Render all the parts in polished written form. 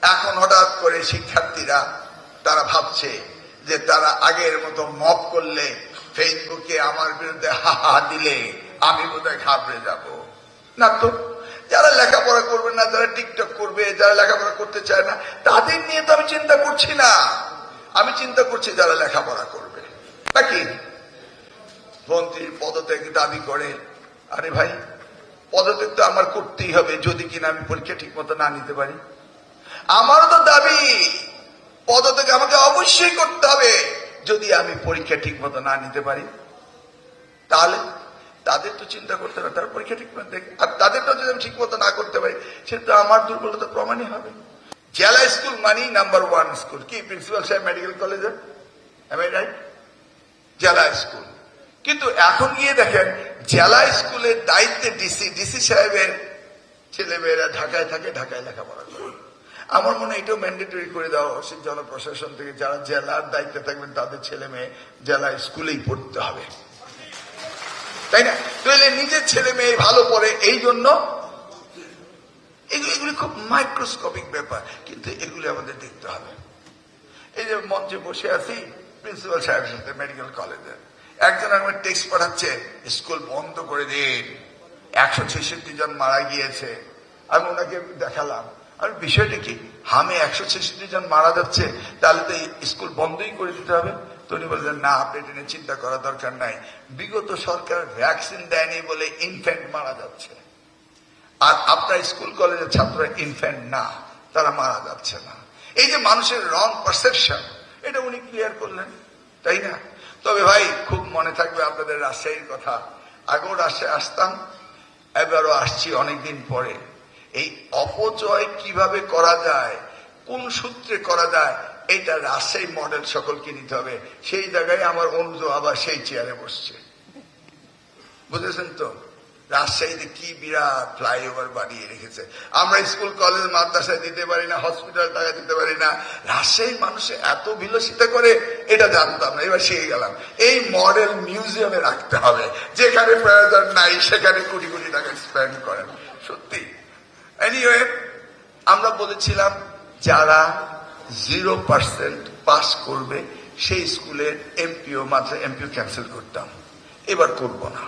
এখন হঠাৎ করে শিক্ষার্থীরা তারা ভাবছে যে তারা আগের মতো মব করলে, ফেসবুকে আমার বিরুদ্ধে হাহা দিলে আমি বোধহয় ঘাবড়ে যাব। না তো, যারা লেখাপড়া করবে না, যারা টিকটক করবে, যারা লেখাপড়া করতে চায় না, তাদের নিয়ে তো আমি চিন্তা করছি না। আমি চিন্তা করছি যারা লেখাপড়া করবে। নাকি মন্ত্রীর পদত্যাগ দাবি করে, আরে ভাই, পদত্যাগ তো আমার করতেই হবে যদি কিনা আমি পরীক্ষা ঠিক মতো না নিতে পারি। আমারও তো দাবি পদত্যাগ আমাকে অবশ্যই করতে হবে যদি আমি পরীক্ষা ঠিক মতো না নিতে পারি। তাহলে তাদের তো চিন্তা করতে হবে, তার পরীক্ষা ঠিক মতো দেখে, আর তাদেরটা যদি আমি ঠিক মতো না করতে পারি সেটা তো আমার দুর্বলতা প্রমাণই হবে। জেলা স্কুল মানি নাম্বার 1 স্কুল কি প্রিন্সিপাল সাহেব মেডিকেল কলেজের, এম আই রাইট? জেলা স্কুল। কিন্তু এখন গিয়ে দেখেন জেলা স্কুলের দায়িত্বে ডিসি সাহেবের ছেলেমেয়েরা ঢাকায় থাকে, ঢাকায় লেখাপড়া করে। আমার মনে হয় এটাও ম্যান্ডেটরি করে দেওয়া উচিত জনপ্রশাসন থেকে, যারা জেলার দায়িত্বে থাকবেন তাদের ছেলে মেয়ে জেলা স্কুলেই পড়তে হবে, তাই না? তাহলে নিজের ছেলে মেয়ে ভালো পড়ে, এই জন্য এগুলি খুব মাইক্রোস্কোপিক ব্যাপার, কিন্তু এগুলি আমাদের দেখতে হবে। এই যে মঞ্চে বসে আছি প্রিন্সিপাল সাহেবের সাথে মেডিকেল কলেজে, একজন আমার টেক্সট পাঠাচ্ছে স্কুল বন্ধ করে দিন, 166 জন মারা গিয়েছে। আমি ওনাকে দেখালাম, আর বিষয়টা কি, হামে 166 জন মারা যাচ্ছে, তাহলে তো স্কুল বন্ধই করে দিতে হবে। তো উনি বললেন, না, আপনি এটা নিয়ে চিন্তা করার দরকার নাই, বিগত সরকার ভ্যাকসিন দেয়নি বলে ইনফ্যান্ট মারা যাচ্ছে, আর আপনার স্কুল কলেজের ছাত্ররা ইনফ্যান্ট না, তারা মারা যাচ্ছে না। এই যে মানুষের রং পারসেপশন, এটা উনি ক্লিয়ার করলেন, তাই না? তবে ভাই, খুব মনে থাকবে আপনাদের রাজশাহীর কথা। আগেও রাজশাহী আসতাম, এবারও আসছি অনেকদিন পরে। এই অপচয় কিভাবে করা যায়, কোন সূত্রে করা যায়, এইটা রাজশাহী মডেল সকলকে নিতে হবে। সেই জায়গায় আমার অনুজ আবার সেই চেয়ারে বসছে, বুঝেছেন তো? রাজশাহীতে কি বিরাট ফ্লাইওভার বানিয়ে রেখেছে। আমরা স্কুল কলেজ মাদ্রাসায় দিতে পারি না, হসপিটাল টাকা দিতে পারি না, রাজশাহীর মানুষে এত বিলাসিতা করে, এটা জানতাম না, এবার শিখে গেলাম। এই মডেল মিউজিয়ামে রাখতে হবে, যেখানে প্রয়োজন নাই সেখানে কোটি কোটি টাকা স্পেন্ড করেন। সত্যি। এনিওয়ে, আমরা বলেছিলাম যারা 0% পাস করবে সেই স্কুলের এমপিও, মাত্র এমপিও ক্যান্সেল করতাম। এবার করব না,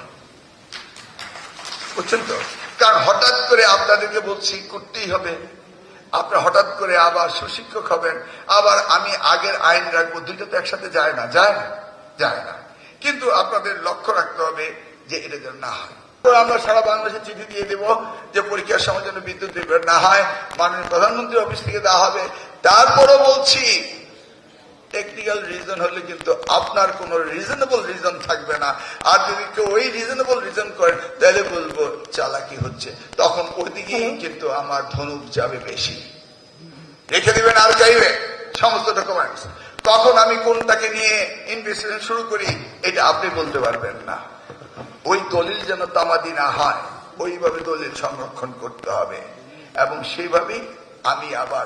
বুঝছেন তো? কারণ হঠাৎ করে আপনাদেরকে বলছি করতেই হবে, আপনারা হঠাৎ করে আবার সুশিক্ষক হবেন, আবার আমি আগের আইন রাখবো, দুইটা তো একসাথে যায় না, যায় না, যায় না। কিন্তু আপনাদের লক্ষ্য রাখতে হবে যে এটা যেন না হয়। আমরা সারা বাংলাদেশে চিঠি দিয়ে দেব যে পরীক্ষার সময় যেন বিদ্যুৎ বিভ্রাট না হয়, মাননীয় প্রধানমন্ত্রী অফিস থেকে দেওয়া হবে। তারপরও বলছি, টেকনিক্যাল রিজন হলে কিন্তু আপনার কোন রিজনেবল রিজন থাকবে না। আর যদি কেউ ওই রিজনেবল রিজন করেন, তাহলে বলবো চালাকি হচ্ছে, তখন ওইদিকেই কিন্তু আমার ধনুক যাবে বেশি। রেখে দিবেন আর্কাইভে সমস্ত ডকুমেন্টস, তখন আমি কোনটাকে নিয়ে ইনভেস্টিগেশন শুরু করি এটা আপনি বলতে পারবেন না। ওই দলিল যেন তামাদি না হয়, ওইভাবে দলিল সংরক্ষণ করতে হবে, এবং সেইভাবেই আমি আবার